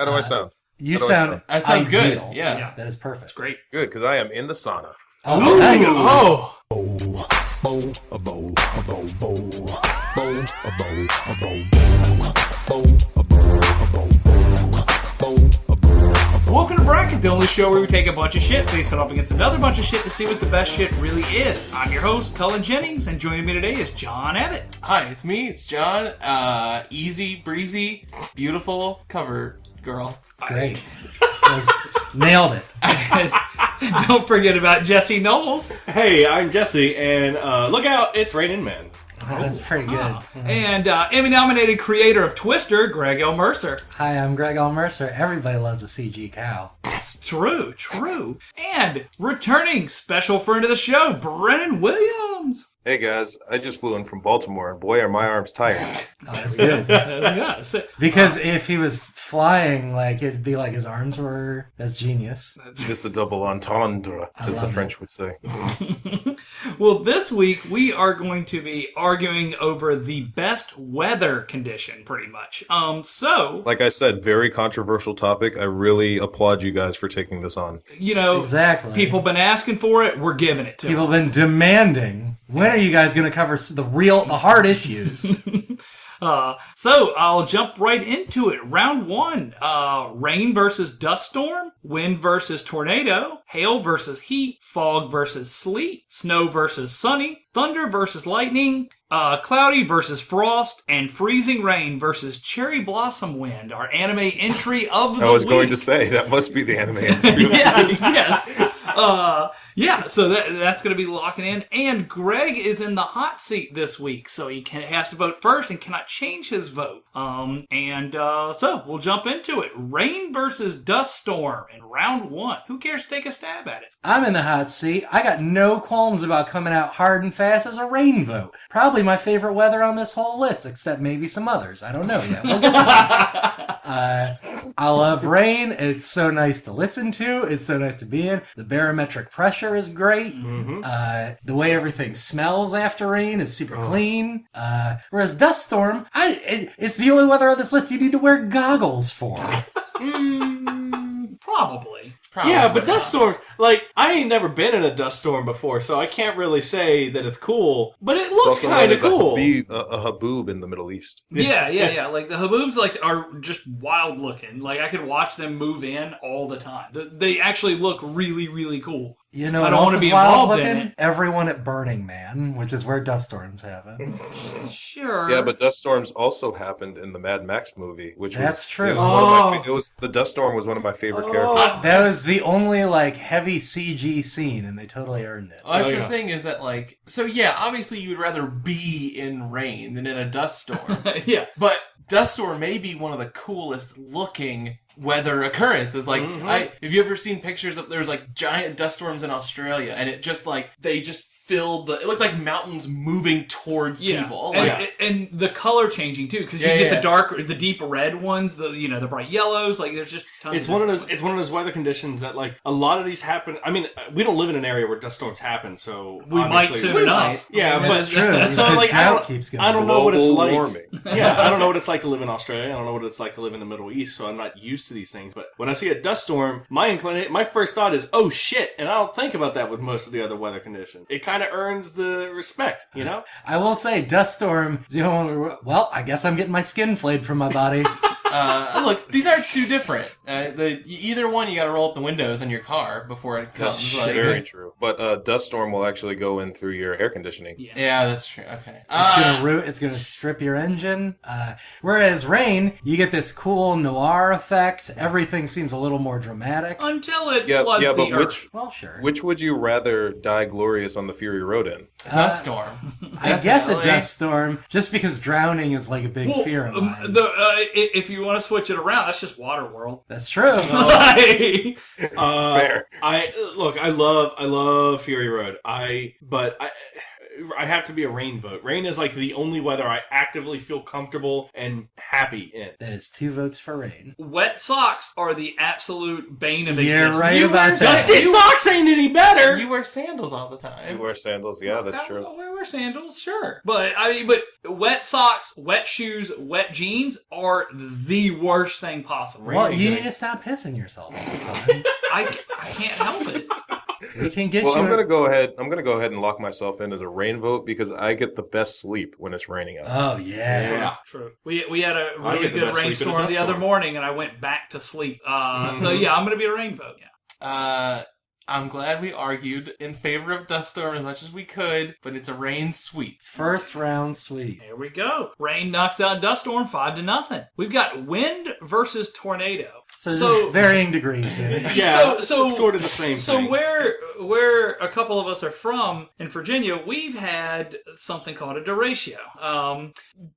How do I sound? You sound That sounds ideal. good. Yeah. That is perfect. It's great. Good, because I am in the sauna. Oh, nice. Oh. Welcome to Bracket, the only show where we take a bunch of shit, face it off against another bunch of shit to see what the best shit really is. I'm your host, Cullen Jennings, and joining me today is John Abbott. Hi, it's me. It's John. Easy breezy, beautiful cover girl. Great. Nailed it. Don't forget about Jesse Knowles. Hey, I'm Jesse, and look out, it's Raining Men. Oh, that's pretty good. And Emmy-nominated creator of Twister, Greg L. Mercer. Hi, I'm Greg L. Mercer. Everybody loves a CG cow. True. And returning special friend of the show, Brennan Williams. Hey guys, I just flew in from Baltimore, and boy, are my arms tired. Oh, that's good. Yes. Because if he was flying, like, it'd be like his arms were... That's genius. Just a double entendre, as the French would say. Well, this week we are going to be arguing over the best weather condition, pretty much. Like I said, very controversial topic. I really applaud you guys for taking this on. You know, Exactly. people been asking for it, we're giving it to them. People have been demanding. When are you guys going to cover the hard issues? So I'll jump right into it. Round one, rain versus dust storm, wind versus tornado, hail versus heat, fog versus sleet, snow versus sunny, thunder versus lightning, cloudy versus frost, and freezing rain versus cherry blossom wind. Our anime entry of the week. I was going to say, that must be the anime entry. yes. Yeah, so that's going to be locking in. And Greg is in the hot seat this week, so he has to vote first and cannot change his vote. So we'll jump into it. Rain versus dust storm in round one. Who cares to take a stab at it? I'm in the hot seat. I got no qualms about coming out hard and fast as a rain vote. Probably my favorite weather on this whole list, except maybe some others. I don't know yet. We'll get to that. I love rain. It's so nice to listen to. It's so nice to be in. The barometric pressure is great. The way everything smells after rain is super clean. Whereas dust storm, it's the only weather on this list you need to wear goggles for. Probably. Yeah, but dust storms, like, I ain't never been in a dust storm before, so I can't really say that it's cool, but it looks kind of cool. Be a haboob in the Middle East. Yeah. Like the haboobs, are just wild looking. Like I could watch them move in all the time. They actually look really, really cool. You know, I don't want to be wild involved in looking? it. Everyone at Burning Man, which is where dust storms happen. Sure. Yeah, but dust storms also happened in the Mad Max movie, which That's true. It was the dust storm was one of my favorite characters. That was the only, heavy CG scene, and they totally earned it. That's the thing is that, obviously you would rather be in rain than in a dust storm. Yeah. But dust storm may be one of the coolest looking weather occurrences. Have you ever seen pictures of, there's giant dust storms in Australia, and it just they just filled it looked like mountains moving towards people. And the color changing too, because you get the deep red ones, the bright yellows. There's just tons It's one of those weather conditions that a lot of these happen. I mean, we don't live in an area where dust storms happen, so we might soon enough. Yeah, That's but true. so I don't know what it's like. Warming. Yeah, I don't know what it's like to live in Australia. I don't know what it's like to live in the Middle East, so I'm not used to these things. But when I see a dust storm, my first thought is, oh shit, and I don't think about that with most of the other weather conditions. It kind of earns the respect, you know? I will say, dust storm, I guess I'm getting my skin flayed from my body. Look, these are two different. Either one, you got to roll up the windows in your car before it comes. That's very true. But dust storm will actually go in through your air conditioning. Yeah, that's true. Okay. It's gonna strip your engine. Whereas rain, you get this cool noir effect. Everything seems a little more dramatic. Until it floods the earth. Well, sure. Which would you rather die glorious on the Fury Road in? A dust storm. I guess a dust storm, just because drowning is a big fear of mine. If you want to switch it around, that's just Waterworld. That's true. Fair. I love Fury Road. I have to be a rain vote. Rain is like the only weather I actively feel comfortable and happy in. That is 2 votes for rain. Wet socks are the absolute bane of You're existence. right about that. Dusty socks ain't any better. You wear sandals all the time. You wear sandals. Yeah, that's true. I wear sandals, sure. But but wet socks, wet shoes, wet jeans are the worst thing possible. Well, you need to stop pissing yourself all the time. I can't help it. We can get Well, you. I'm gonna go ahead. I'm gonna go ahead and lock myself in as a rain vote because I get the best sleep when it's raining out. Oh yeah. Yeah. True. We had a I really get the good best sleep in a rainstorm the dust other storm. morning, and I went back to sleep. So yeah, I'm gonna be a rain vote. Yeah. I'm glad we argued in favor of dust storm as much as we could, but it's a rain sweep. First round sweep. Here we go. Rain knocks out dust storm 5-0. We've got wind versus tornado. So, there's varying degrees here. Yeah, So it's sort of the same So thing. where a couple of us are from in Virginia, we've had something called a derecho.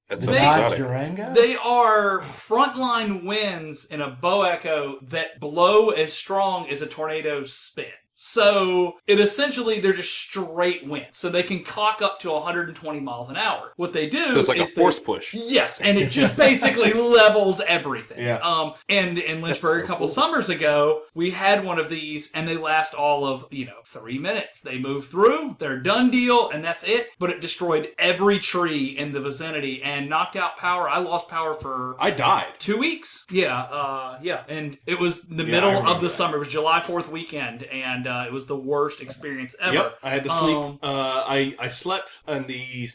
That's They- Dodge exotic. Durango. They are frontline winds in a bow echo that blow as strong as a tornado's spin. So it essentially they're just straight winds, so they can cock up to 120 miles an hour. What they do So it's like a is force push. Yes, and it just basically levels everything. Yeah. And in Lynchburg so a couple cool. summers ago, we had one of these, and they last all of 3 minutes. They move through, they're done deal, and that's it. But it destroyed every tree in the vicinity and knocked out power. I lost power for I died. 2 weeks. Yeah, and it was the I middle of remember the that. summer. It was July 4th weekend, and it was the worst experience ever. Yep, I had to sleep. Um, I slept on the.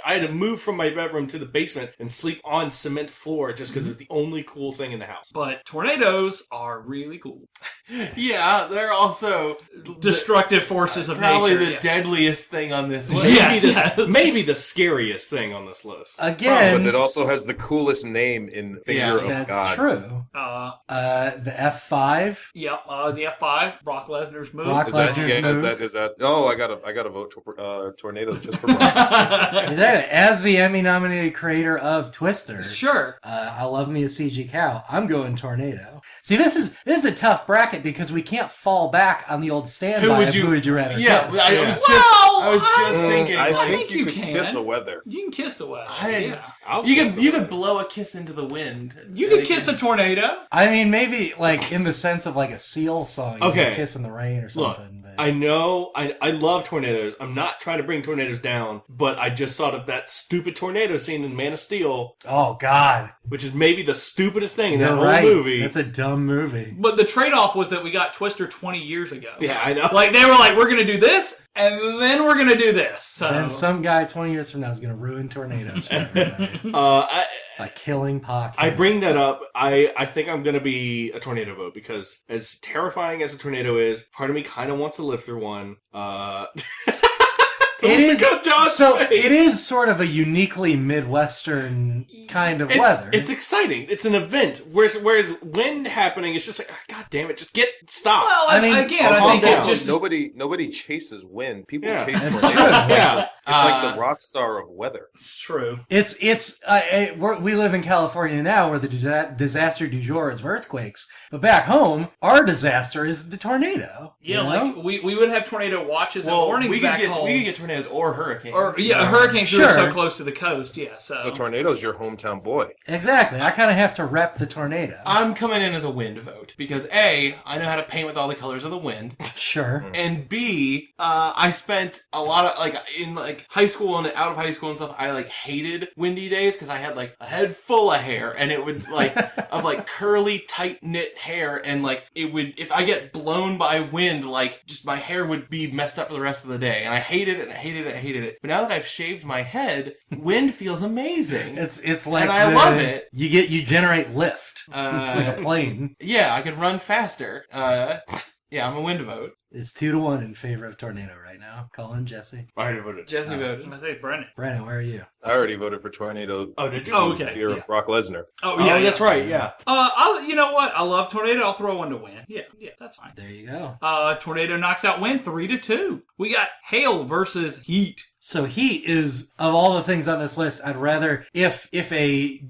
I had to move from my bedroom to the basement and sleep on cement floor just because it was the only cool thing in the house. But tornadoes are really cool. Yeah, they're also Destructive forces of probably nature. the yeah. deadliest thing on this list. Yes. Maybe the scariest thing on this list. Again, But it also has the coolest name in Yeah, Finger of that's God. true. The F5. Yeah, the F5, Brock Lesnar's move. Brock Is that, Lesnar's yeah, move. is that? Oh, I gotta vote for Tornado just for Brock. Exactly. As the Emmy-nominated creator of Twister, Sure. I love me a CG cow. I'm going Tornado. See, this is a tough bracket because we can't fall back on the old standby. Who would you rather? Yeah, kiss? I was just thinking. I like, think you could can. kiss the weather. You can kiss the weather. I'll you kiss could you the could blow a kiss into the wind. You can kiss a tornado. I mean, maybe like in the sense of like a Seal song, you Okay. know, Kiss in the Rain or Look, something. But I know, I love tornadoes. I'm not trying to bring tornadoes down, but I just thought of that stupid tornado scene in Man of Steel, oh God, which is maybe the stupidest thing in you're that whole right. movie. That's a dumb movie. But the trade-off was that we got Twister 20 years ago. Yeah, I know. Like, they were like, we're going to do this, and then we're going to do this. So. And some guy 20 years from now is going to ruin tornadoes for everybody by killing Pac. I bring that up. I think I'm going to be a tornado vote because as terrifying as a tornado is, part of me kind of wants to live through one. It is Look at John's so. face. It is sort of a uniquely Midwestern kind of weather. It's exciting. It's an event. Whereas wind happening, it's just like, oh, God damn it, just stop. Well, I mean, again, I calm think down. it's just... Nobody chases wind. People Yeah. chase That's tornadoes. true. Yeah. It's like the rock star of weather. It's true. We live in California now, where the disaster du jour is earthquakes. But back home, our disaster is the tornado. Yeah, you like, know? we would have tornado watches and Well, warnings we could back get home. we could get tornadoes or hurricanes. Or, hurricanes are Sure. so close to the coast, yeah. So tornado's your hometown boy. Exactly. I kind of have to rep the tornado. I'm coming in as a wind vote because A, I know how to paint with all the colors of the wind, Sure. and B, I spent a lot of in high school and out of high school and stuff. I hated windy days because I had a head full of hair, and it would of curly, tight knit hair, and it would, if I get blown by wind, just my hair would be messed up for the rest of the day, and I hated it, and I hated it, I hated it. But now that I've shaved my head, wind feels amazing. It's like And I love it. You generate lift like a plane. Yeah, I could run faster. Yeah, I'm a wind vote. It's 2-1 in favor of tornado right now. Cullen, Jesse, I already voted. Jesse voted. I'm going to say Brennan. Brennan, where are you? I already voted for tornado. Oh, did you? Oh, okay. Fear Yeah. of Brock Lesnar. Oh, Oh, that's right, yeah. You know what? I love tornado. I'll throw one to win. Yeah, that's fine. There you go. Tornado knocks out wind 3-2. We got hail versus heat. So heat is, of all the things on this list, I'd rather, if a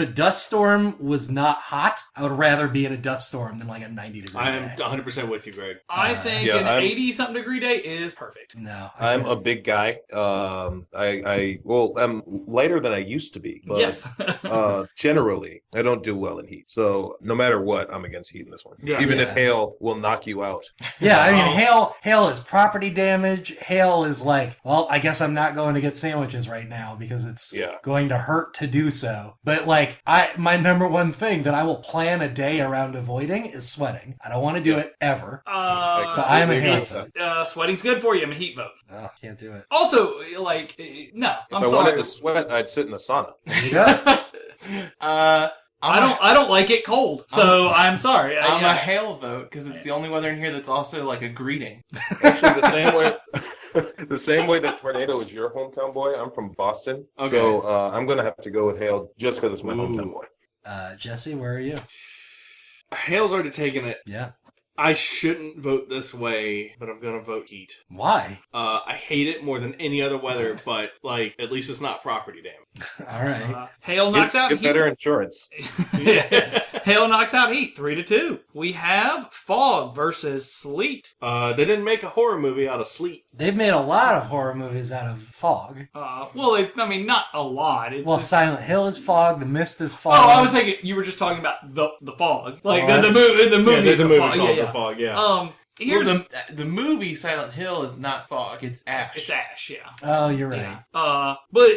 dust storm was not hot, I would rather be in a dust storm than like a 90 degree I am day. 100% with you, Greg. I think yeah, an I'm- 80-something degree day is perfect. No. I I'm can't. a big guy. I'm lighter than I used to be, but Yes. generally I don't do well in heat. So no matter what, I'm against heat in this one. Yeah. Even Yeah. if hail will knock you out. Yeah, I mean, hail is property damage. Hail is like, well, I guess I'm not going to get sandwiches right now because it's Yeah. going to hurt to do so. But like, my number one thing that I will plan a day around avoiding is sweating. I don't want to do it ever. So I am a hail it's, vote. sweating's good for you. I'm a heat vote. Oh, can't do it. Also, like, no, If I'm I sorry. wanted to sweat, I'd sit in a sauna. There you go. I don't like it cold, so I'm sorry. I'm a hail vote because it's the only weather in here that's also like a greeting. Actually, the same way that Tornado is your hometown boy, I'm from Boston. Okay. So I'm going to have to go with hail just because it's my hometown boy. Jesse, where are you? Hale's already taken it. Yeah. I shouldn't vote this way, but I'm gonna vote heat. Why? I hate it more than any other weather, but like at least it's not property damage. All right. Hail knocks out Get heat. better insurance. Hail knocks out heat, 3-2. We have fog versus sleet. They didn't make a horror movie out of sleet. They've made a lot of horror movies out of fog. Not a lot. It's Well, just- Silent Hill is fog. The Mist is fog. I was thinking you were just talking about the fog, like Oh, the that's- movie. Yeah, there's a movie fog. called Yeah, The Fog. Yeah. yeah. Here's Well, the movie Silent Hill is not fog; it's ash. it's ash. Yeah. Oh, you're right. But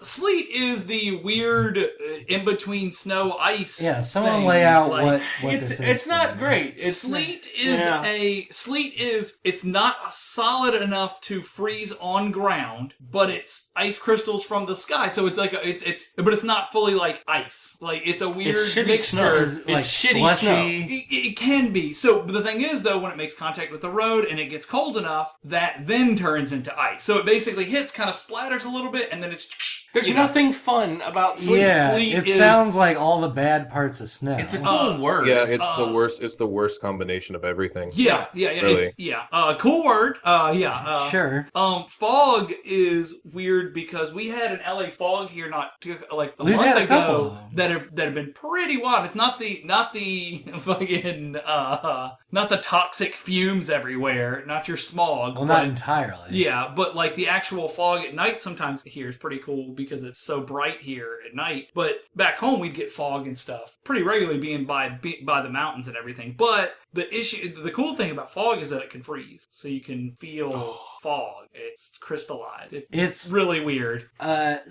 sleet is the weird in between snow ice. Yeah, someone thing. lay out Like, what It's this is. it's not for me. great. It's Sleet is Yeah. it's not solid enough to freeze on ground, but it's ice crystals from the sky. So it's like but it's not fully like ice. Like it's a weird It's shitty mixture. snow. Is it, like shitty slushy. It can be. So but the thing is though, when it makes contact with the road and it gets cold enough, that then turns into ice. So it basically hits, kind of splatters a little bit, and then it's There's you know. nothing fun about sleet. Yeah, Sleet it is- sounds like all the bad parts of snow. It's a cool word. Yeah, it's the worst. It's the worst combination of everything. Yeah. Really? Cool word. Sure. Fog is weird because we had an LA fog here like a We've month had a couple ago of them. that have been pretty wild. It's not the fucking not the toxic fumes everywhere, not your smog. Well, but- not entirely. yeah, but like the actual fog at night sometimes here is pretty cool because it's so bright here at night. But back home we'd get fog and stuff pretty regularly being by the mountains and everything. But the cool thing about fog is that it can freeze. So you can feel fog. It's crystallized. It's really weird.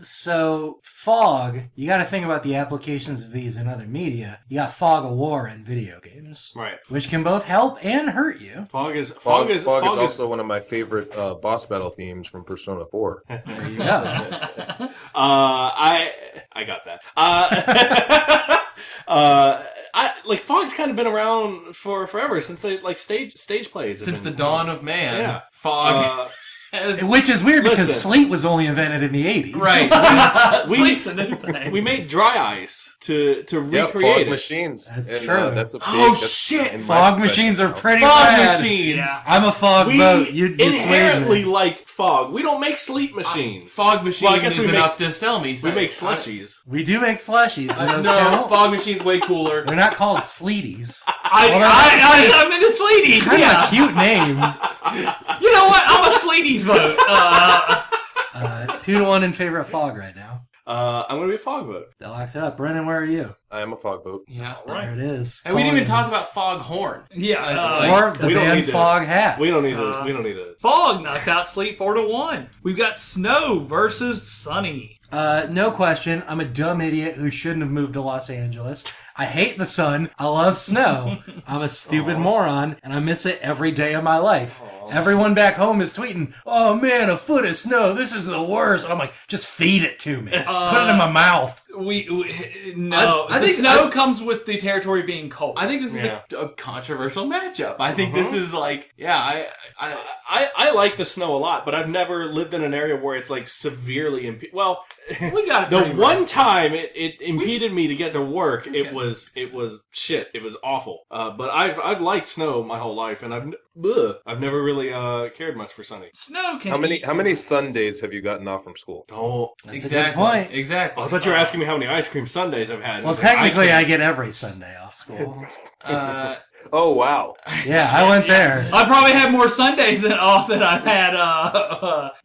So fog, you got to think about the applications of these in other media. You got fog of war in video games, Right. which can both help and hurt you. Fog is Fog is also one of my favorite boss battle themes from Persona 4. There you go. I got that. Fog's kind of been around for forever since they like stage plays. Since the dawn of man, Yeah. fog has Which is weird because Listen. sleet was only invented in the 80s. right. Sleet's a new thing. we made dry ice to Yeah, recreate fog it. machines. That's and, true. That's a big. Oh, that's shit! in my Fog profession machines are now. pretty Fog bad. machines. Yeah. I'm a fog We boat. You swayed inherently me. like fog. We don't make sleet machines. Fog machine Well, I guess is we make- enough to sell me. we make slushies. We do make slushies. Do those No, count? fog machine's way cooler. They're not called sleeties. I'm into Sleeties. Kind of Yeah. a cute name. You know what? I'm a Sleeties vote. 2-1 in favor of fog right now. I'm gonna be a fog vote. That locks it up. Brennan, where are you? I am a fog boat. Yeah. There it is. And we didn't even talk Colin about fog horn. Yeah. Like- or the We don't band need to- Fog Hat. We don't need to. We don't need to. Fog knocks out Sleet 4-1. We've got Snow versus Sunny. No question. I'm a dumb idiot who shouldn't have moved to Los Angeles. I hate the sun. I love snow. I'm a stupid moron, and I miss it every day of my life. Everyone back home is tweeting, "Oh man, a foot of snow. This is the worst." And I'm like, just feed it to me. Put it in my mouth. No. I the think- snow comes with the territory being cold. I think this is Yeah. a controversial matchup. I think this is like, yeah, I like the snow a lot, but I've never lived in an area where it's like severely well. we got it. The pretty one right. time it impeded me to get to work, it was shit. It was awful. But I've liked snow my whole life, and I've never really really cared much for Sunny. Snow can How many Sundays have you gotten off from school? Oh, That's a exactly. good point. Exactly. I thought you were asking me how many ice cream sundaes I've had. Well, It's like, technically, I can't- get every Sunday off school. Oh wow! Yeah, I went there. I probably have more Sundays off than I've had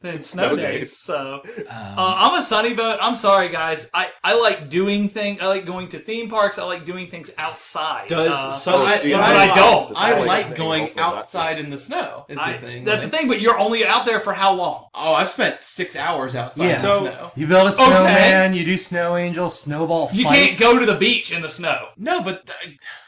than snow Snow days. days. So I'm a Sunny vote. I'm sorry, guys. I like doing things. I like going to theme parks. I like doing things outside. Does But I don't. I Like like staying going home for that outside in the snow. Is the thing. That's the thing, but you're only out there for how long? Oh, I've spent 6 hours outside Yeah. in So- the snow. You build a snowman, you do snow angel, snowball fights. You can't go to the beach in the snow. No, but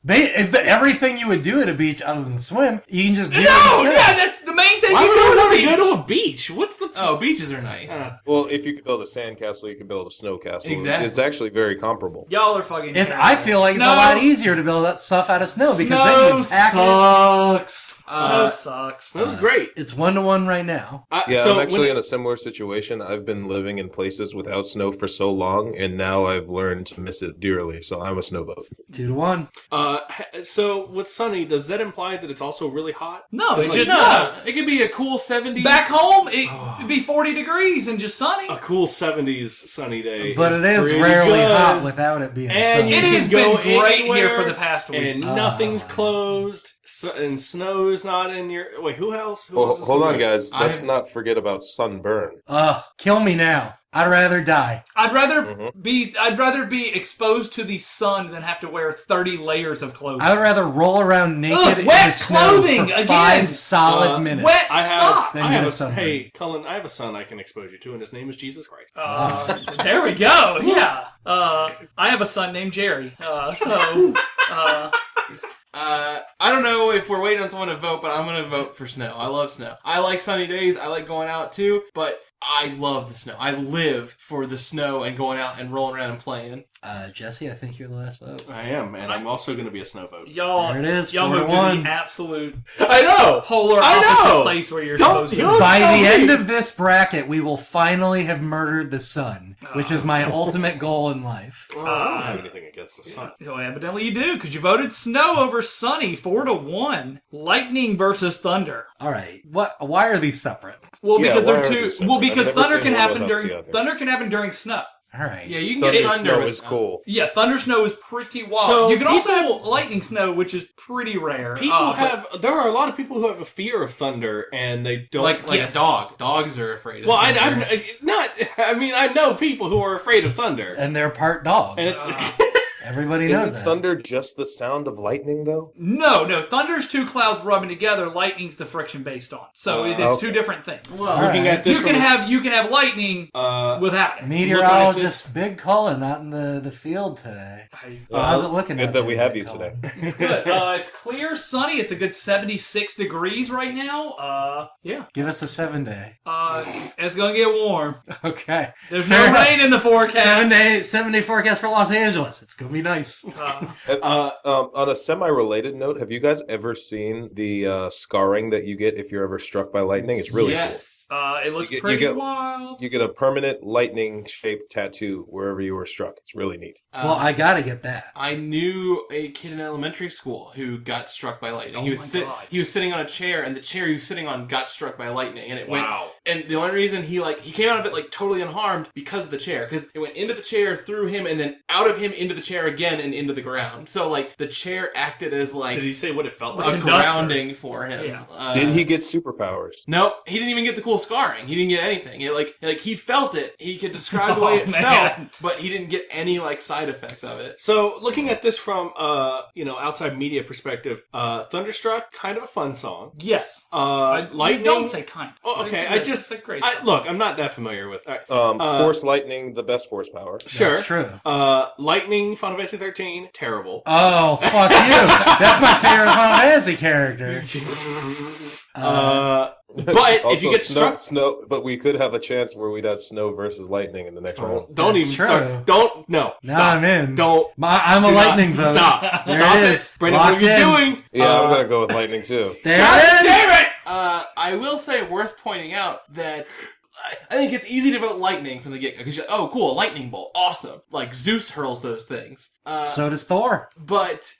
Everything you would do at a beach other than swim, you can just do No, in the snow. yeah, that's the main thing Why you would do I at want the to beach. go to a beach? What's the? oh, beaches are nice. Well, if you could build a sandcastle, you could build a snow castle. Exactly. It's actually very comparable. Y'all are fucking. I feel like it's a Snow- lot easier to build that stuff out of snow because then Snow you pack it. sucks. Snow Uh, sucks. That was great. It's 1-to-1 right now. Yeah, so I'm actually when- in a similar situation. I've been living in places without snow for so long, and now I've learned to miss it dearly. So I'm a snowboat. 2-to-1. So with Sunny, does that imply that it's also really hot? No, it's just No, it could be a cool 70. back home. It'd be 40 degrees and just sunny. A cool 70s sunny day. But it is pretty rarely good. hot without it being And snow. you It has can go been great anywhere, here for the past week. and nothing's closed, and snow's not in your. Wait, who else? Who else is Hold on, in guys. I- Let's not forget about sunburn. Kill me now. I'd rather die. I'd rather be exposed to the sun than have to wear 30 layers of clothing. I would rather roll around naked in wet the snow clothing for again. 5 solid Uh, minutes. Wet I have. socks. Then I you have get a a sunburn. Hey, Cullen, I have a son I can expose you to, and his name is Jesus Christ. There we go. Yeah. I have a son named Jerry. I don't know if we're waiting on someone to vote, but I'm going to vote for snow. I love snow. I like sunny days. I like going out too, but I love the snow. I live for the snow and going out and rolling around and playing. Jesse, I think you're the last vote. I am, and I'm also going to be a snow vote. Y'all, There it is, y'all moved to 4-1. the absolute I know. polar I opposite know. place where you're Don't- supposed to don't- be. By tell the me. end of this bracket, we will finally have murdered the sun, which is my ultimate goal in life. Well, I don't have anything against the sun. Well, evidently you do, because you voted snow over sunny, 4-1. Lightning versus thunder. All right, why are these separate? Well, Yeah, because why they're are two. these separate? Well, because I've never thunder seen can one happen without during the other. snow. All right. Yeah, you can Thunder get thunder. snow with- is cool. Yeah, thunder snow is pretty wild. So you can also people- have lightning snow, which is pretty rare. People but- there are a lot of people who have a fear of thunder, and they don't Like Yes. a dog. Dogs are afraid of Well, thunder. I know people who are afraid of thunder, And they're part dog. and it's Everybody knows Isn't that. thunder just the sound of lightning, though? No, thunder's two clouds rubbing together. Lightning's the friction based on. So it's okay. two different things. Well, looking Alright. at this. You can have lightning uh, without it. Meteorologist Big Cullen not in the field today. How's it looking? Good out that there, we have Big you Cullen? today. It's good. It's clear, sunny. It's a good 76 degrees right now. Yeah. Give us a 7-day. It's gonna get warm. Okay. There's Fair no enough. rain in the forecast. 7-day forecast for Los Angeles. It's gonna be nice. On a semi-related note, have you guys ever seen the scarring that you get if you're ever struck by lightning? It's really yes. It looks You get- pretty you get- wild. cool. You get a permanent lightning-shaped tattoo wherever you were struck. It's really neat. Well, I gotta get that. I knew a kid in elementary school who got struck by lightning. Oh he was my God. he was sitting on a chair, and the chair he was sitting on got struck by lightning, and it went. Wow. And the only reason he came out of it totally unharmed because of the chair, because it went into the chair, through him, and then out of him into the chair again and into the ground. So the chair acted as Did he say what it felt a like? conductor. grounding for him. Yeah. Did he get superpowers? No, he didn't even get the cool scarring. He didn't get anything. He felt it. He could describe the way it Oh, man. felt, but he didn't get any side effects of it. So, looking at this from outside media perspective, Thunderstruck, kind of a fun song. Yes. Lightning. Don't say kind. Oh, okay. It's a great song. Look, I'm not that familiar with. Force lightning, the best force power. Sure. That's true. Lightning, Final Fantasy 13, terrible. Oh, fuck you. That's my favorite Final Fantasy character. But if you get struck, snow, but we could have a chance where we'd have snow versus lightning in the next round. don't That's even true. start. Don't no. Now Stop. I'm in. Don't. I'm a do not- lightning vote. Stop. There Stop it it, is. Brendan. What are Locked you in. doing? Yeah, I'm gonna go with lightning too. There God it is. damn it! I will say, worth pointing out that I think it's easy to vote lightning from the get-go, because you're like, oh, cool, a lightning bolt, awesome. Like, Zeus hurls those things. So does Thor. But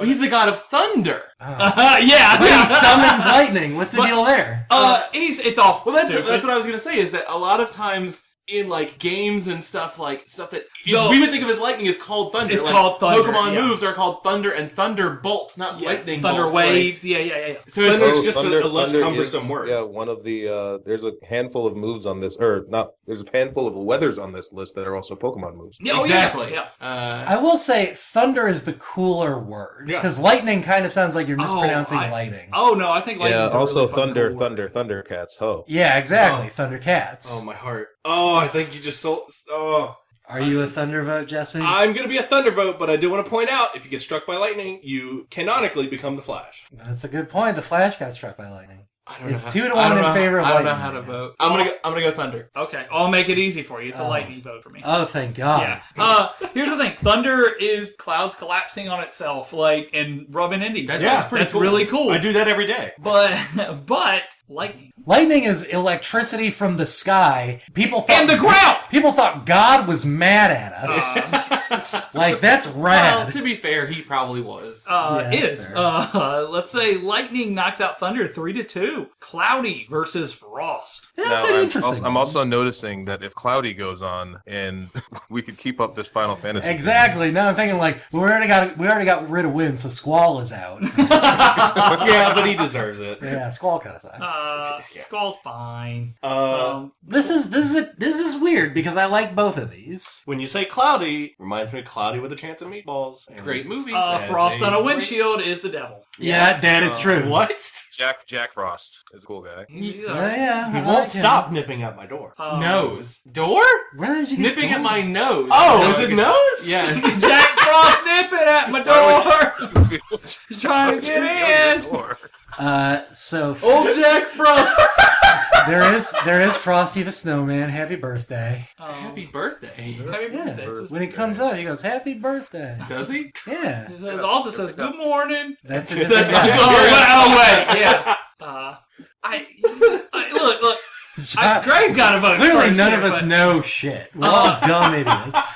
he's the god of thunder. But he Yeah. summons lightning. What's the deal there? It's all Well, stupid. that's what I was gonna say, is that a lot of times in like games and stuff that No. we would think of as lightning is called thunder. It's like, called thunder, Pokemon yeah. moves are called thunder and thunderbolt, not lightning thunder bolts. waves. Yeah. So it's Thunder's just a less cumbersome is, word. Yeah, one of the there's a handful of moves on this, or not. There's a handful of weathers on this list that are also Pokemon moves. Yeah, exactly. Yeah. I will say thunder is the cooler word. Yeah. Because lightning kind of sounds like you're mispronouncing lightning. Oh no, I think lightning. Yeah, also really thunder, Thundercats. Ho. Yeah, exactly. Thundercats. Oh, my heart. Oh, I think you just sold... Oh. Are you a thunder vote, Jesse? I'm going to be a thunder vote, but I do want to point out, if you get struck by lightning, you canonically become the Flash. That's a good point. The Flash got struck by lightning. I don't know It's how- 2-1 I don't in know- favor of I don't know lightning. how to vote. I'm gonna go thunder. Okay, I'll make it easy for you. It's a lightning vote for me. Oh, thank God. Yeah. Here's the thing. Thunder is clouds collapsing on itself, like, and rubbing into each other. That's pretty That's cool. really cool. I do that every day. But lightning. Lightning is electricity from the sky. People thought And the ground! People thought God was mad at us. Like, that's Well, rad. to be fair, he probably was. Yeah, Is. fair. Let's say lightning knocks out thunder 3-2. Cloudy versus frost. That's an interesting. I'm also noticing that if Cloudy goes on, and we could keep up this Final Fantasy. Exactly. Now I'm thinking like we already got rid of wind, so Squall is out. Yeah, but he deserves it. Yeah, Squall kind of sucks. Skull's fine. This is weird because I like both of these. When you say cloudy, reminds me of Cloudy with a Chance of Meatballs. And Great movie. That's Frost on a great- windshield is the devil. Yeah, that is true. What? Jack Frost is a cool guy. Yeah, He I won't like him. stop nipping at my door. Nose. Door? Where did you get Nipping at my nose. Oh, is it nose? Yes. Jack Frost nipping at my door. He's trying to get in. So Old Jack Frost. there is Frosty the Snowman. Happy birthday! Happy birthday. Happy Yeah, birthday. when he comes up, he goes, "Happy birthday!" Does he? Yeah, It also says good morning. that's a That's different guy. a Wait, yeah. Look. Greg's got a vote. Clearly, first none here, of us but- know shit. We're all dumb idiots.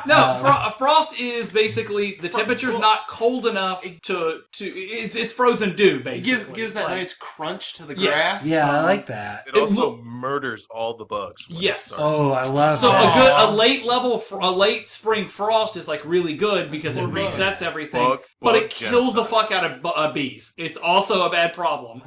No, frost is basically the temperature's not cold enough to it's frozen dew basically. gives that Like, nice crunch to the Yes. grass. Yeah, I like that. It also murders all the bugs. when it Yes. starts. Oh, I love So that. a late spring frost is like really good because it resets everything, but Bug it kills the genocide. fuck out of bees. It's also a bad problem.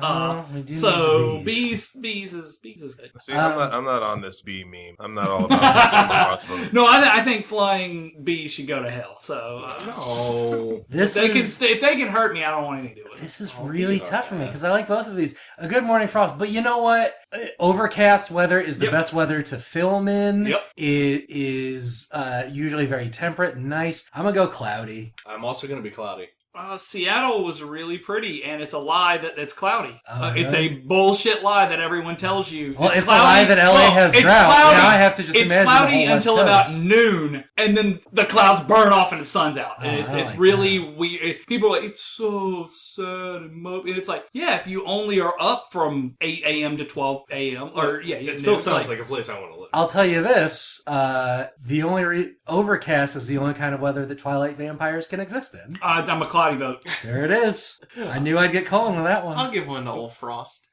We do So need the bees is good. See, I'm not on this bee meme. I'm not all about this Frost vote. No, I think flying bees should go to hell. So Oh. This if they can hurt me, I don't want anything to do with it. This is really tough for me because I like both of these. A good morning frost, but you know what? Overcast weather is the Yep. best weather to film in. Yep. It is usually very temperate and nice. I'm gonna go cloudy. I'm also going to be cloudy. Seattle was really pretty, and it's a lie that it's cloudy. Oh, It's really? a bullshit lie that everyone tells you. Well, it's a cloudy. lie that LA has it's drought. Cloudy. Now I have to just it's imagine the cloudy whole West until about Coast. noon, and then the clouds burn off and the sun's out. And Oh, I it's like really weird. People are like, it's so sad and mopey. And it's like, yeah, if you only are up from 8 a.m. to 12 a.m. or It still sounds like a place I want to live. I'll tell you this: the only overcast is the only kind of weather that Twilight vampires can exist in. I'm a cloudy vote. There it is. I knew I'd get Cullen with that one. I'll give one to Old Frost.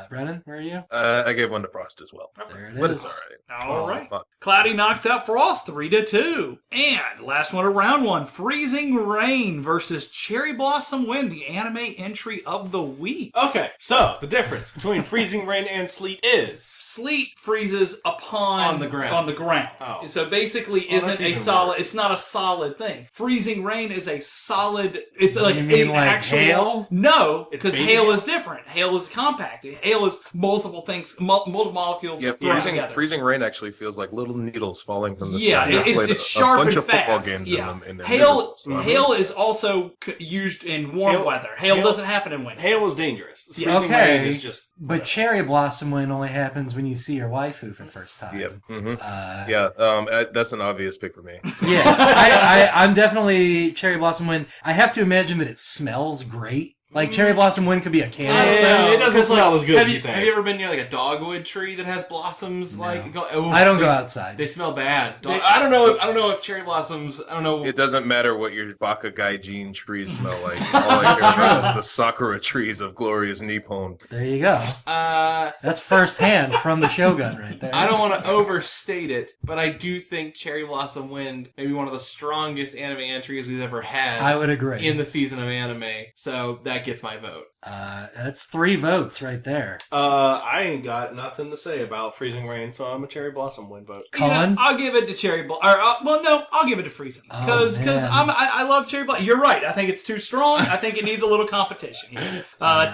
Brennan, where are you? I gave one to Frost as well. There it is. But it's all right. All right. Fuck. Cloudy knocks out Frost 3-2. And last one of round one, Freezing Rain versus Cherry Blossom Wind, the anime entry of the week. Okay, so the difference between freezing rain and sleet is... Sleet freezes On the ground. Oh. So basically Oh, isn't that's a even solid, worse. it's not a solid thing. Freezing Rain is a solid, it's like You mean an like actual... hail? No, It's because baby hail hail? is different. Hail is compact. Hail is multiple things, multiple molecules Yeah, thrown freezing, together. freezing rain actually feels like little needles falling from the Yeah, sky. I've played it's sharp a bunch and of football fast. games Yeah. in them. And they're Hail, miserable, so- hail is also used in warm Hail- weather. Hail hail- doesn't happen in winter. Hail is dangerous. Yeah. Freezing Okay. rain is just... But cherry blossom wind only happens when you see your waifu for the first time. Yeah. hmm Uh, yeah. That's an obvious pick for me. yeah, I'm definitely cherry blossom wind. I have to imagine that it smells great. Like Cherry Blossom Wind could be a candy. I don't know. It doesn't smell as good Have as you, you think. have you ever been near like a dogwood tree that has blossoms? Like I don't go outside. They smell bad. I don't know if cherry blossoms. I don't know. It doesn't matter what your Bakagaijin trees smell like. All I care about is the sakura trees of glorious Nippon. There you go. That's firsthand from the Shogun right there. I don't want to overstate it, but I do think Cherry Blossom Wind may be one of the strongest anime entries we've ever had. I would agree. In the season of anime, so that gets my vote. That's 3 votes right there. I ain't got nothing to say about Freezing Rain, so I'm a Cherry Blossom Wind vote. Cullen? I'll give it to Cherry Blossom. I'll give it to Freezing. Because I love Cherry Blossom. You're right. I think it's too strong. I think it needs a little competition here.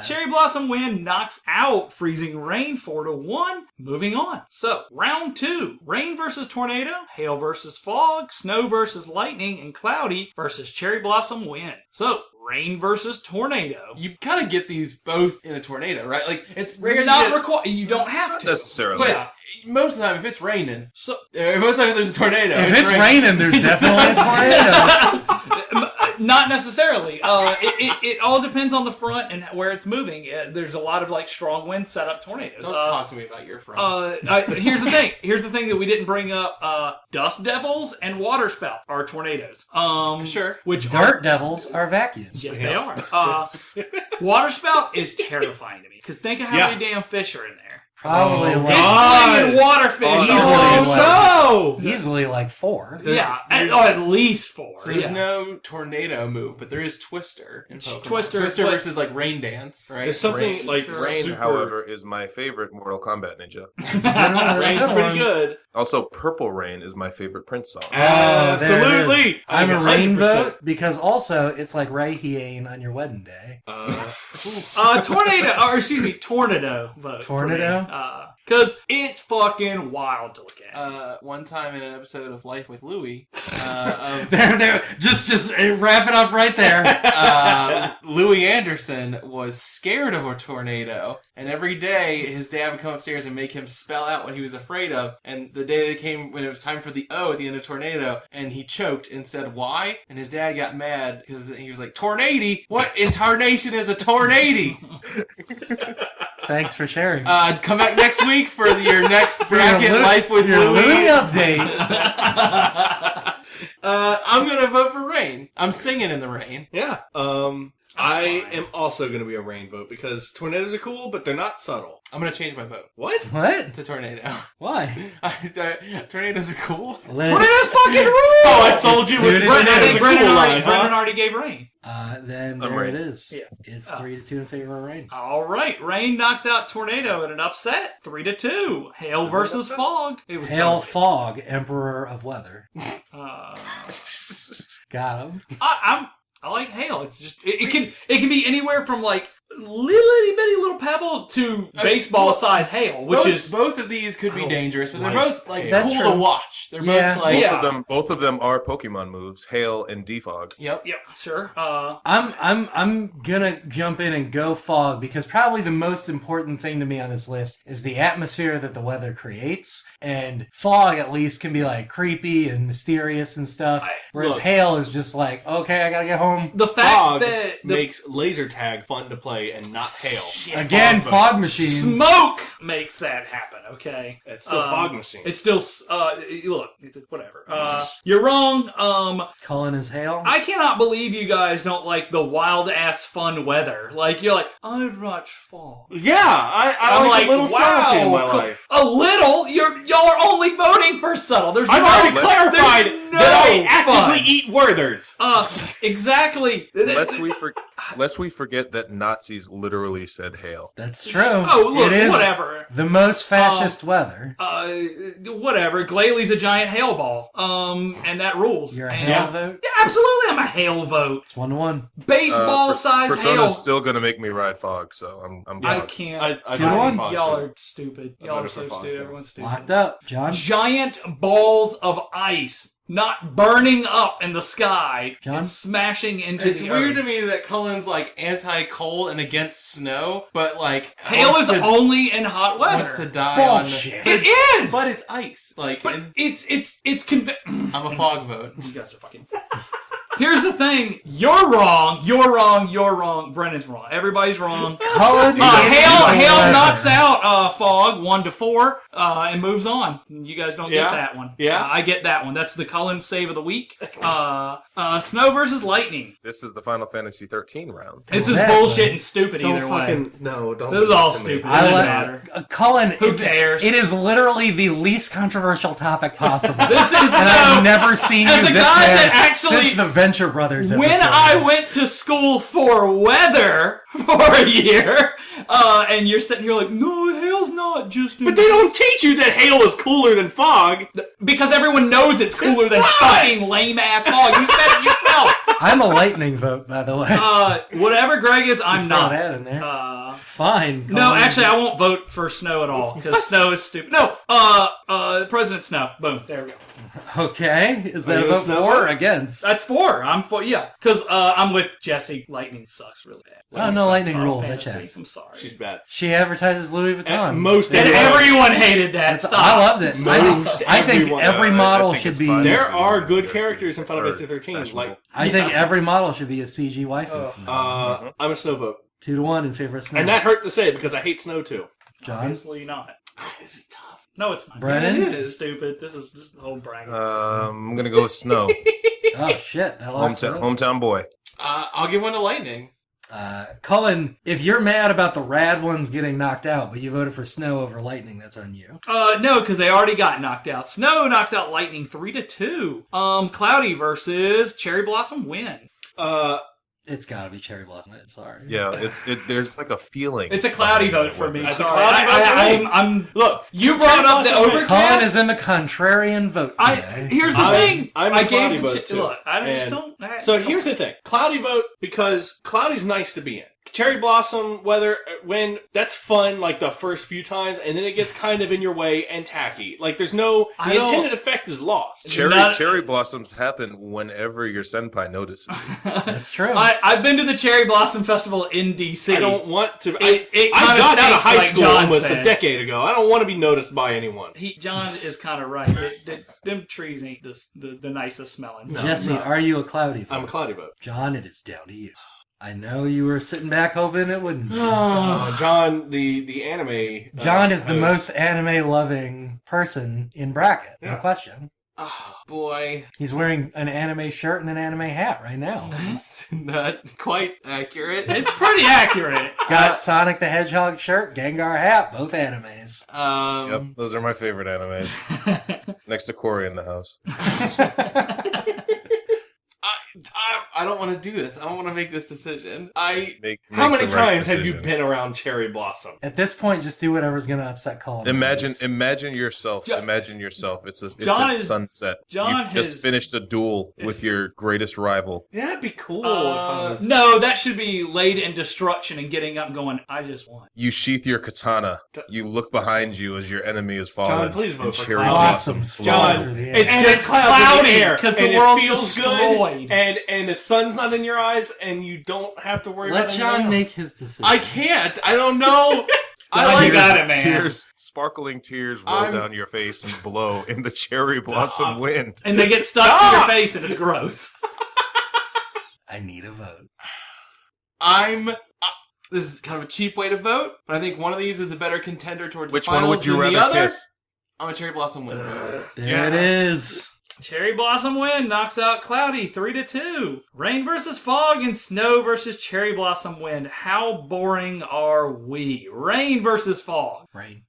Cherry Blossom Wind knocks out Freezing Rain 4-1. Moving on. So, round 2. Rain versus Tornado, Hail versus Fog, Snow versus Lightning, and Cloudy versus Cherry Blossom Wind. So, Rain versus Tornado. You kind of get these both in a tornado, right? Like it's rare. You're not required. You don't have to. Not necessarily. But most of the time, if it's raining, most of the time if there's a tornado. If it's raining, there's definitely a tornado. Not necessarily. It all depends on the front and where it's moving. There's a lot of like strong wind set up tornadoes. Don't talk to me about your front. Here's the thing. Here's the thing that we didn't bring up. Dust devils and water spout are tornadoes. Sure. Which Dirt devils are vacuums. Yes, they are. Water spout is terrifying to me because think of how many damn fish are in there. Probably It's like, flinging water fish. easily like 4. At least 4. So there's no tornado move, but there is Twister in Pokemon. Twister versus like Rain Dance, right? There's something like Rain, super... however, is my favorite Mortal Kombat ninja. Rain's pretty good. Also, Purple Rain is my favorite Prince song. Absolutely. I'm a 100%. rain vote because also it's like Raihiane on your wedding day. Tornado vote. Tornado? Because it's fucking wild to look at. One time in an episode of Life with Louie, There. Just wrap it up right there. Louis Anderson was scared of a tornado, and every day his dad would come upstairs and make him spell out what he was afraid of. And the day they came when it was time for the O at the end of tornado, and he choked and said why, and his dad got mad because he was like, "Tornady? What in tarnation is a tornady?" Thanks for sharing. Come back next week for your next bracket, Life with your Louie. Louie update. I'm gonna vote for Rain. I'm singing in the rain. Yeah. I am also going to be a rain vote because tornadoes are cool, but they're not subtle. I'm gonna change my vote What? What? to tornado. Why? Tornadoes are cool. Tornadoes fucking rule! Oh, I sold you with Dude, tornadoes are cool line, Brennan huh? already gave Rain. Then I'm there Rain. it is. Yeah. It's 3-2 in favor of Rain. All right, Rain knocks out Tornado in an upset, 3-2. Hail versus Fog. It was Hail tough. Fog, Emperor of Weather. Uh, Got him. I like Hail. It's just it can be anywhere from like little bitty little pebble to baseball size hail, which is both of these could be dangerous, but they're like both like That's cool true. to watch. They're Yeah. both like Both of them are Pokemon moves, Hail and Defog. Yep. sure. I'm gonna jump in and go Fog because probably the most important thing to me on this list is the atmosphere that the weather creates, and Fog at least can be like creepy and mysterious and stuff, whereas look. Hail is just like, okay, I gotta get home. The fact Fog that makes laser tag fun to play and not hail. Again, Fog fog vote. machines. smoke makes that happen. Okay, It's still fog machine. It's still look. It's whatever. You're wrong. Cullen is Hail. I cannot believe you guys don't like the wild ass fun weather. Like you're like, I'd watch fall. Yeah, I I'm like a little subtlety in my cool. life. A little? Y'all are only voting for subtle. There's I've no, already there's clarified no that I actively fun. eat Werthers. Exactly. Lest we forget that Nazis literally said hail. That's true. Oh, look, it is whatever. the most fascist weather. Whatever. Glalie a giant hail ball. And that rules. You're a And- Hail vote? Yeah, absolutely. I'm a hail vote. It's 1-1. Baseball size hail. Persona's still gonna make me ride Fog, so I'm I Fog. can't. I 2-1. Fog, Y'all too. are stupid. I Y'all are voted so for Fog, stupid. too. Everyone's stupid. Locked up. John? Giant balls of ice. Not burning up in the sky John? and smashing into It's the weird earth. to me that Cullen's like anti-cold and against snow, but like Hail wants is to- only in hot weather. wants to die Bullshit. on It is! but it's ice. Like But and it's I'm a Fog vote. You guys are fucking... Here's the thing. You're wrong. You're wrong. You're wrong. Brennan's wrong. Everybody's wrong. Cullen, Hale knocks out Fog 1-4 and moves on. You guys don't get that one. Yeah. I get that one. That's the Cullen save of the week. Snow versus Lightning. This is the Final Fantasy 13 round. This is Exactly. bullshit and stupid either way. Don't. This is all stupid. I Doesn't like matter. Cullen. Who cares? It is literally the least controversial topic possible. This is and I've never seen As you a this guy mad that actually- since the Venture Brothers episode. When I went to school for weather for a year, and you're sitting here like, no, Hale's not just. But they don't teach you that hail is cooler than fog. Because everyone knows it's cooler than fucking lame ass Fog. You said it yourself. I'm a lightning vote, by the way. Whatever Greg is, I'm Just throw not. that in there. No, Fine. Cullen. actually, I won't vote for Snow at all because Snow is stupid. No, President Snow. Boom. There we go. Okay, is that you a a vote Snow for vote? or against? That's 4. I'm for because I'm with Jesse. Lightning sucks really bad. Oh, no, Lightning Final rules. I Fantasy. checked. I'm sorry. She's bad. She advertises Louis Vuitton. At most And everyone- everyone hated that. Stop. I loved it. I think everyone- every model think should it's be. fine. There are good characters in Final Fantasy 13. fashionable. Like, I think every model should be a CG waifu. I'm a Snow vote. 2-1 in favor of Snow. And that hurt to say because I hate Snow too. John, Obviously not. This is tough. No, it's not. Brennan? Yeah, it is stupid. This is just the whole bracket. I'm gonna go with Snow. oh shit, that locks it up. Hometown boy. I'll give one to Lightning. Cullen, if you're mad about the rad ones getting knocked out, but you voted for Snow over Lightning, that's on you. No, because they already got knocked out. Snow knocks out Lightning 3-2. Cloudy versus Cherry Blossom win. It's gotta be Cherry Blossom. I'm sorry. Yeah, there's like a feeling. It's a Cloudy behind vote it for with me. it. As a Sorry, Cloudy vote for me? I'm Look, you brought up the Blossom overcast. Cullen is in the contrarian vote today. Here's the I'm- thing. I'm a I gave Cloudy the vote, too. Look, I just And don't. So here's the thing. Cloudy vote because Cloudy's nice to be in. Cherry Blossom, when that's fun like the first few times, and then it gets kind of in your way and tacky. Like there's the intended effect is lost. Cherry blossoms happen whenever your senpai notices. That's true. I've been to the Cherry Blossom Festival in DC. I don't want to. It I kinda got out of stinks, high like school John almost said. a decade ago. I don't want to be noticed by anyone. John is kind of right. Them trees ain't the nicest smelling. Jesse, are you a Cloudy vote? I'm a Cloudy vote. John, it is down to you. I know you were sitting back hoping it wouldn't be. John, the anime. John is the host. most anime-loving person in bracket. No question. Oh, boy. He's wearing an anime shirt and an anime hat right now. That's not quite accurate. It's pretty accurate. Got Sonic the Hedgehog shirt, Gengar hat, both animes. Yep, those are my favorite animes. Next to Corey in the house. I don't want to do this. I don't want to make this decision. How many times have you been around Cherry Blossom? At this point, just do whatever's going to upset Cullen. Imagine yourself. Imagine yourself. It's a sunset. John you just finished a duel with your greatest rival. Yeah, that'd be cool if I was... No, that should be laid in destruction and getting up and going, I just won. You sheath your katana. You look behind you as your enemy is falling. John, please vote and for cherry Cloudy. blossoms Blossoms. flow. John, Yeah. it's And just it's clouds in cloudy, the air 'cause the and it world's feels destroyed. good, and the sun's not in your eyes, and you don't have to worry Let about John anything make else. his decision. I can't. I don't know. I John, like you got it, man. Tears, sparkling tears roll down your face and blow in the cherry blossom wind. And they get stuck to your face and it's gross. I need a vote. This is kind of a cheap way to vote, but I think one of these is a better contender towards Which the one finals would you than the rather other. kiss? I'm a Cherry Blossom winner. There it is. Cherry Blossom win knocks out Cloudy 3-2. Rain versus Fog and Snow versus Cherry Blossom win. How boring are we? Rain versus Fog. Rain.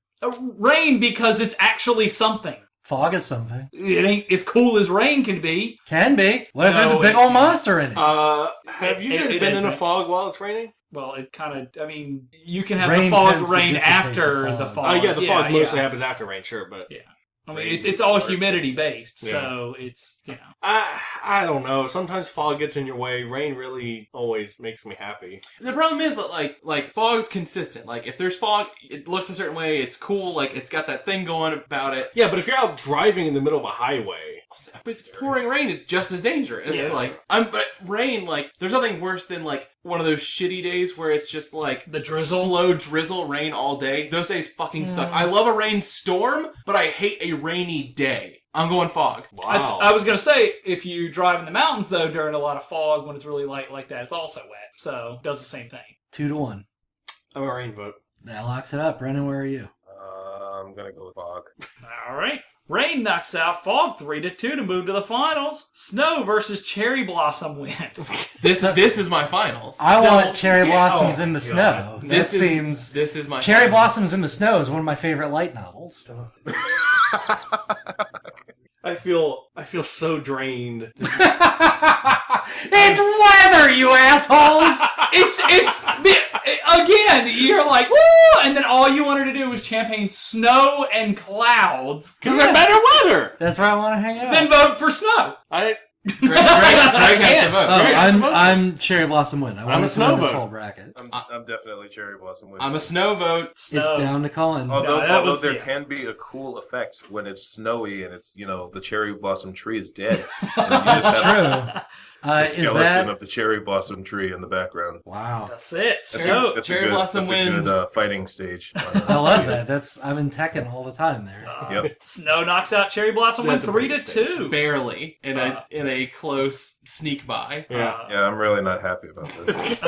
Rain because it's actually something. Fog is something. It ain't as cool as rain can be. Can be. What if there's No, a big it old can't. monster in it? Have you guys It been in a isn't. fog while it's raining? Well, it kind of, I mean, you can have Rain the fog tends to rain dissipate after the the fog. fog. Yeah, the fog mostly yeah. happens after rain, sure, but... Yeah. I mean, Rain it's all or- humidity based, Yeah. so it's, you know. I don't know. Sometimes fog gets in your way. Rain really always makes me happy. The problem is that like fog's consistent. Like if there's fog, it looks a certain way. It's cool. Like it's got that thing going about it. Yeah, but if you're out driving in the middle of a highway... But if it's pouring rain, it's just as dangerous. Yeah, It's that's like but rain, like there's nothing worse than like one of those shitty days where it's just like The drizzle? slow drizzle, rain all day. Those days fucking suck. I love a rain storm, but I hate a rainy day. I'm going fog. Wow. I was going to say, if you drive in the mountains, though, during a lot of fog, when it's really light like that, it's also wet. So, does the same thing. 2-1. I'm a rain vote. That locks it up. Brennan, where are you? I'm gonna go with fog. All right. Rain knocks out fog 3-2 to move to the finals. Snow versus cherry blossom win. This is my finals. I No, want cherry blossoms oh, in the God. snow. This is my Cherry finals. Blossoms in the Snow is one of my favorite light novels. I feel so drained. It's weather, you assholes! It's again, you're like, woo! And then all you wanted to do was champagne snow and clouds. Because they're better weather. That's where I want to hang out. Then vote for snow. Greg has to vote. Oh, I'm Cherry Blossom win. I want I'm a to snow win this vote. whole bracket. I'm definitely cherry blossom with. I'm a snow vote. Snow. It's down to Cullen. Although, that although was there the- can be a cool effect when it's snowy and it's the cherry blossom tree is dead. And you just That's have true. the Is skeleton that... of the cherry blossom tree in the background. Wow. That's it. That's Snow. a Cherry good, blossom that's win. a good fighting stage. I love that. I'm in Tekken all the time there. Yep. Snow knocks out cherry blossom win That's a 3-2. Barely in a close sneak by. Yeah. Yeah, I'm really not happy about this.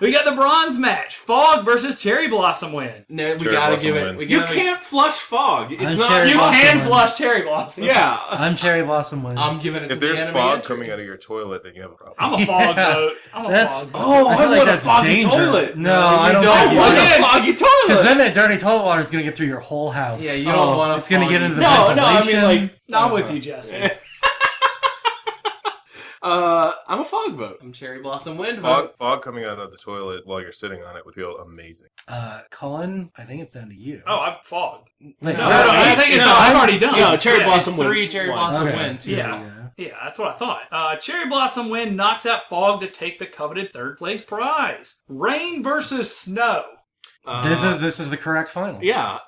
We got the bronze match. Fog versus cherry blossom win. No, we Cherry gotta blossom give win. it. We You gotta, can't flush fog. It's I'm not. cherry You blossom can win. flush cherry blossom. Yeah. I'm Cherry Blossom win. I'm giving it to If the there's anime fog entry. coming out of your toilet, then you have a problem. I'm a fog vote. I'm a That's- fog vote. Oh, I I, feel like want a that's foggy dangerous. toilet. No, I don't don't think you want do. it. Foggy Because toilet. then that dirty toilet water is going to get through your whole house. Yeah, you don't want to. It's going to get into the No, ventilation. I mean like. No, I'm with you, Jesse. I'm a fog vote. I'm cherry blossom wind vote. Fog coming out of the toilet while you're sitting on it would feel amazing. Cullen, I think it's down to you. Oh, I'm fog. Wait, No, I think it's. I've already done. No, it. cherry Yeah, blossom It's win. 3 cherry One. blossom Okay. win. 2 Yeah. Yeah, that's what I thought. Cherry Blossom win knocks out Fog to take the coveted third place prize. Rain versus Snow. This is the correct final. Yeah.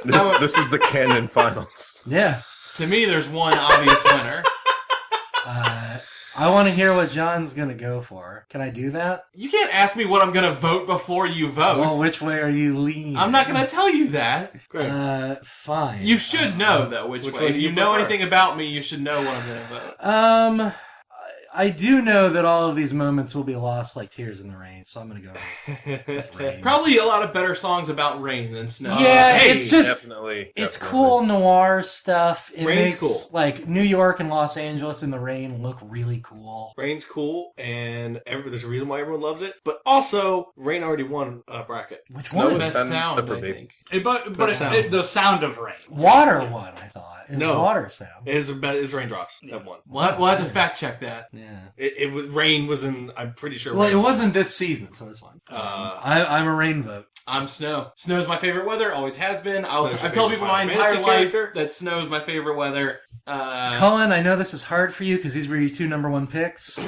This is the canon finals. Yeah. To me, there's one obvious winner. I want to hear what John's going to go for. Can I do that? You can't ask me what I'm gonna vote before you vote. Well, which way are you leaning? I'm not gonna tell you that. Fine. You should know though which way. way If do you you know prefer? anything about me, you should know what I'm gonna vote. I do know that all of these moments will be lost like tears in the rain, so I'm going to go with rain. Probably a lot of better songs about rain than snow. Yeah, hey, it's just Definitely. it's definitely. cool noir stuff. It Rain's makes cool. like New York and Los Angeles in the rain look really cool. Rain's cool, and there's a reason why everyone loves it. But also, Rain already won a bracket. Which Snow one? is Best kind sound, of for I think. babies. But sound. the sound of rain. Water one, I thought. It was No. water sound. It's raindrops that won. We'll have to fact check that. Yeah. It was Rain was in. I'm pretty sure. Well, Rain it wasn't this season, so it's fine. I'm a rain vote. I'm snow. Snow's my favorite weather. Always has been. Snow's your I've told favorite people my Final entire Fantasy life character? that snow's my favorite weather. Cullen, I know this is hard for you because these were your 2 number 1 picks,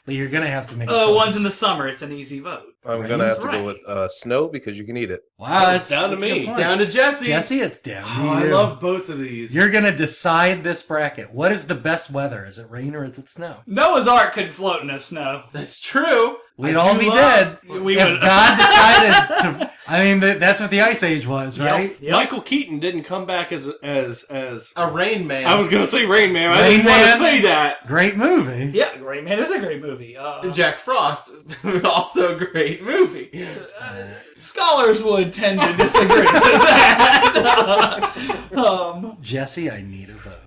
but you're gonna have to make. One's in the summer. It's an easy vote. I'm Rain's gonna have to right. go with snow because you can eat it. Wow, it's down to that's a me. good point. Down to Jesse. Jesse. It's down to Oh, I you. love both of these. You're gonna decide this bracket. What is the best weather? Is it rain or is it snow? Noah's Ark could float in the snow. That's true. We'd I all do be love- dead We if would- God decided to. I mean, that's what the Ice Age was, right? Yep. Michael Keaton didn't come back as A rain man. I was gonna say Rain Man. I Rain didn't want Man? to say that. Great movie. Yeah, Rain Man is a great movie. Jack Frost, also a great movie. Scholars would tend to disagree with that. Jesse, I need a vote.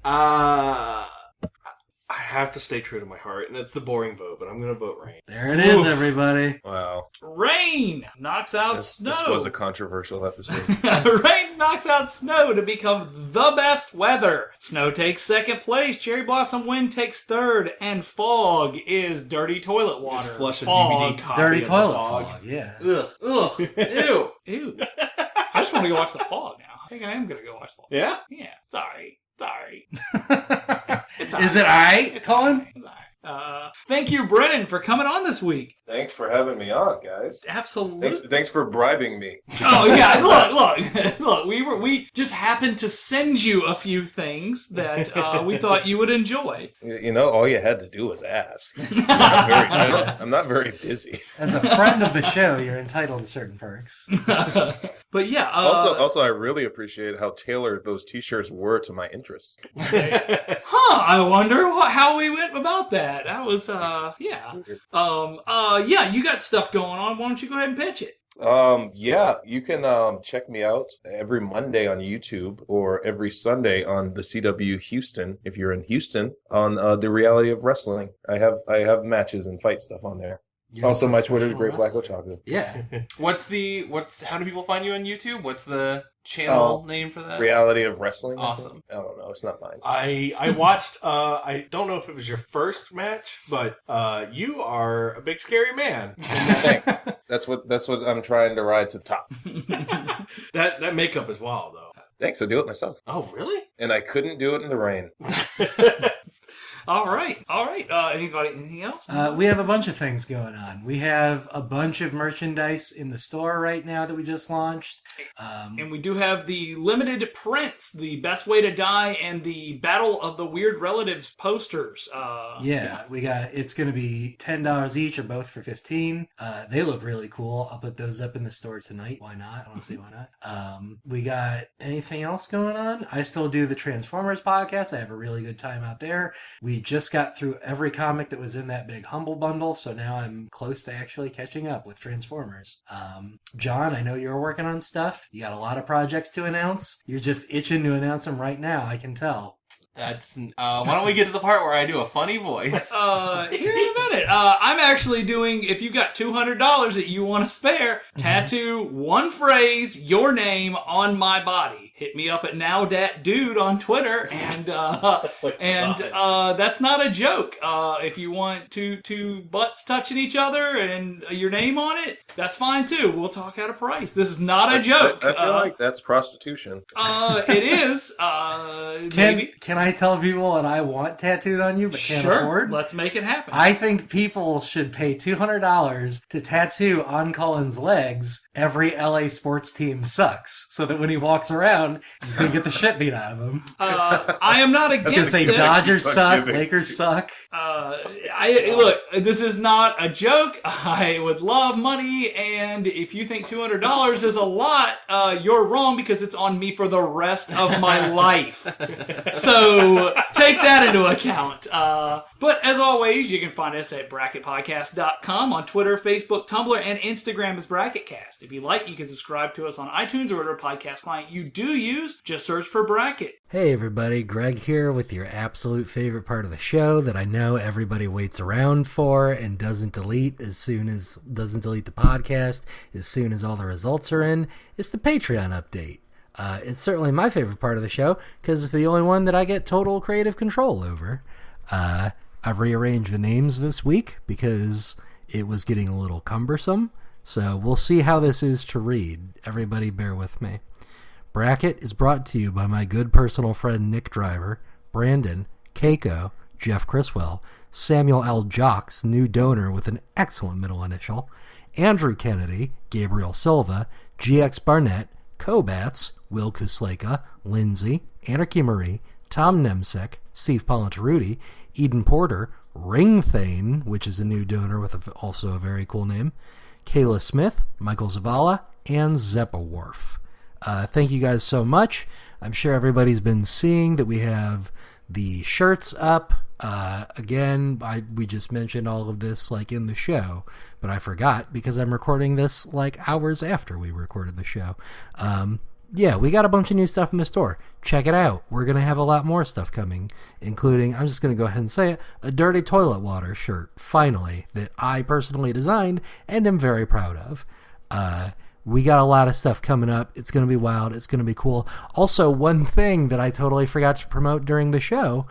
I have to stay true to my heart, and it's the boring vote, but I'm gonna vote Rain. There it is, everybody. Wow. Rain knocks out This Snow. was a controversial episode. Rain knocks out Snow to become the best weather. Snow takes second place. Cherry Blossom Wind takes third. And Fog is dirty toilet water. Just flush a Fog. DVD copy Dirty of the toilet Fog. fog. Yeah. Ugh. Ugh. Ew. Ew. I just want to go watch the Fog now. I think I am going to go watch the Fog. Yeah? Yeah. Sorry. Is it alright, Cullen? It's alright. Thank you, Brennan, for coming on this week. Thanks for having me on, guys. Absolutely. Thanks for bribing me. Oh yeah, look. We just happened to send you a few things that we thought you would enjoy. You know, all you had to do was ask. I'm not very busy. As a friend of the show, you're entitled to certain perks. But yeah. Also, I really appreciate how tailored those T-shirts were to my interests. I wonder how we went about that. That was yeah. Yeah, you got stuff going on. Why don't you go ahead and pitch it? Yeah, you can check me out every Monday on YouTube or every Sunday on the CW Houston if you're in Houston on the Reality of Wrestling. I have matches and fight stuff on there. Also, my Twitter is Great Black Otaku. Yeah. How do people find you on YouTube? What's the channel name for that? Reality of Wrestling. Awesome. I don't know. It's not mine. I watched, I don't know if it was your first match, but you are a big scary man. That's what I'm trying to ride to the top. That makeup is wild, though. Thanks. I do it myself. Oh, really? And I couldn't do it in the rain. All right. Anything else? We have a bunch of things going on. We have a bunch of merchandise in the store right now that we just launched. And we do have the limited prints, the Best Way to Die, and the Battle of the Weird Relatives posters. It's going to be $10 each or both for $15. They look really cool. I'll put those up in the store tonight. Why not? I don't see why not. We got anything else going on? I still do the Transformers podcast. I have a really good time out there. We just got through every comic that was in that big Humble bundle, so now I'm close to actually catching up with Transformers. John, I know you're working on stuff. You got a lot of projects to announce. You're just itching to announce them right now, I can tell. That's why don't we get to the part where I do a funny voice? Here in a minute. I'm actually doing, if you've got $200 that you want to spare, tattoo one phrase, your name on my body. Hit me up at NowDatDude on Twitter, and that's not a joke. If you want two butts touching each other and your name on it, that's fine too. We'll talk out a price. This is not a joke. I feel like that's prostitution. It is. Maybe. Can I tell people what I want tattooed on you but can't afford? Let's make it happen. I think people should pay $200 to tattoo on Cullen's legs every LA sports team sucks, so that when he walks around, he's going to get the shit beat out of him. I am not against this. It's going to say Dodgers suck, Lakers suck. Look, this is not a joke. I would love money, and if you think $200 is a lot, you're wrong, because it's on me for the rest of my life. So take that into account. But as always, you can find us at bracketpodcast.com on Twitter, Facebook, Tumblr, and Instagram as BracketCast. If you like, you can subscribe to us on iTunes or whatever podcast client you do use. Just search for Bracket. Hey everybody, Greg here with your absolute favorite part of the show that I know everybody waits around for and doesn't delete the podcast as soon as all the results are in. It's the Patreon update. It's certainly my favorite part of the show because it's the only one that I get total creative control over. I've rearranged the names this week because it was getting a little cumbersome, so we'll see how this is to read. Everybody bear with me. Bracket is brought to you by my good personal friend Nick Driver, Brandon, Keiko, Jeff Criswell, Samuel L. Jocks, new donor with an excellent middle initial, Andrew Kennedy, Gabriel Silva, GX Barnett, Kobats, Will Kusleka, Lindsay, Anarchy Marie, Tom Nemsek, Steve Polentaruti, Eden Porter, Ring Thane, which is a new donor with also a very cool name, Kayla Smith, Michael Zavala, and Zeppa Wharf. Thank you guys so much. I'm sure everybody's been seeing that we have the shirts up. Again, we just mentioned all of this like in the show, but I forgot because I'm recording this like hours after we recorded the show. Yeah, we got a bunch of new stuff in the store. Check it out. We're going to have a lot more stuff coming, including, I'm just going to go ahead and say it, a Dirty Toilet Water shirt, finally, that I personally designed and am very proud of. We got a lot of stuff coming up. It's going to be wild. It's going to be cool. Also, one thing that I totally forgot to promote during the show,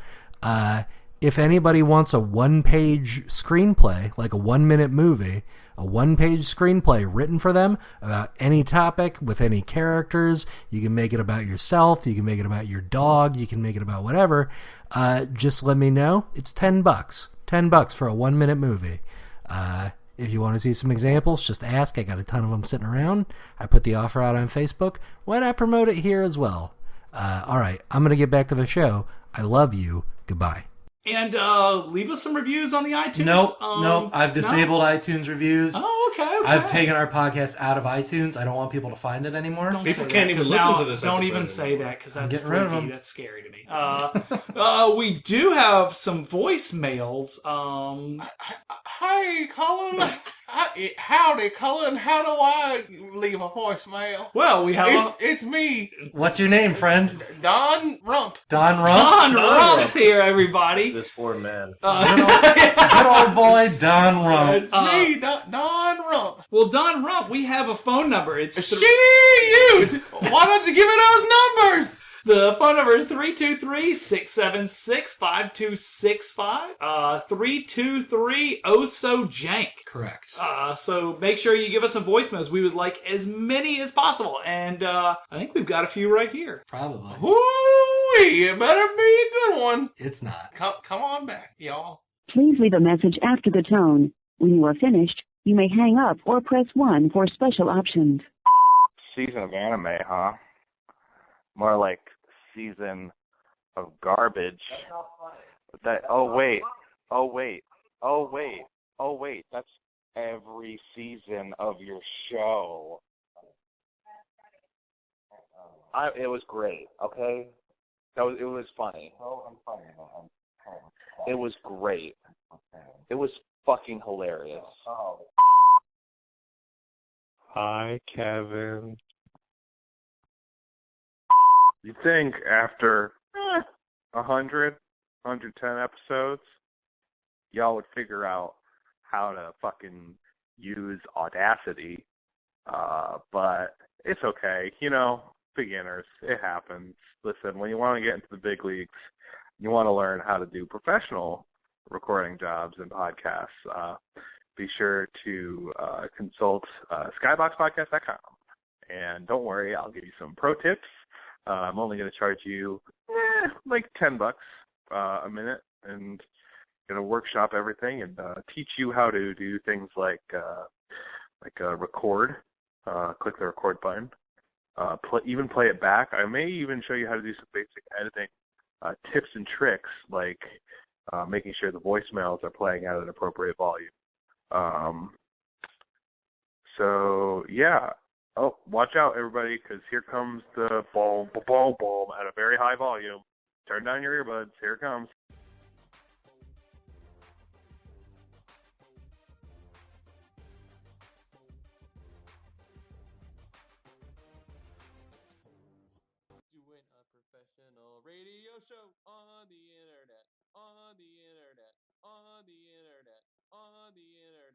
if anybody wants a one-page screenplay, like a 1-minute movie, a one-page screenplay written for them about any topic with any characters, you can make it about yourself, you can make it about your dog, you can make it about whatever, just let me know. It's $10. $10 for a 1-minute movie. If you want to see some examples, just ask. I got a ton of them sitting around. I put the offer out on Facebook. Why not promote it here as well? All right, I'm going to get back to the show. I love you. Goodbye. And leave us some reviews on the iTunes. Nope. I've disabled iTunes reviews. Oh, okay. I've taken our podcast out of iTunes. I don't want people to find it anymore. People can't even listen to this Don't episode even say anymore. that, because that's getting rid of freaky. them. That's scary to me. We do have some voicemails. Hey, Cullen. Howdy, Cullen. How do I leave a voicemail? Well, we have It's me, What's your name, friend? Don Rump. Don Rump? Don Rump's here, everybody. This poor man. Good old boy, Don Rump. It's me, Don Rump. Well, Don Rump, we have a phone number. It's You! Why don't you give me those numbers? The phone number is 323-676-5265. 323-OSO-JANK. Correct. So make sure you give us some voicemails. We would like as many as possible. And I think we've got a few right here. Probably. Ooh-wee, it better be a good one. It's not. Come on back, y'all. Please leave a message after the tone. When you are finished, you may hang up or press 1 for special options. Season of anime, huh? More like season of garbage. That's every season of your show. It was great, okay? It was funny. It was great. It was fucking hilarious. Hi, Kevin. You think after 100, 110 episodes, y'all would figure out how to fucking use Audacity, but it's okay. You know, beginners, it happens. Listen, when you want to get into the big leagues, you want to learn how to do professional recording jobs and podcasts, be sure to consult skyboxpodcast.com. And don't worry, I'll give you some pro tips. I'm only going to charge you like $10 a minute, and going to workshop everything and teach you how to do things like record, click the record button, even play it back. I may even show you how to do some basic editing tips and tricks, like making sure the voicemails are playing at an appropriate volume. So yeah. Oh, watch out, everybody, because here comes the boom, boom, boom at a very high volume. Turn down your earbuds. Here it comes. Doing a professional radio show on the internet, on the internet, on the internet, on the internet.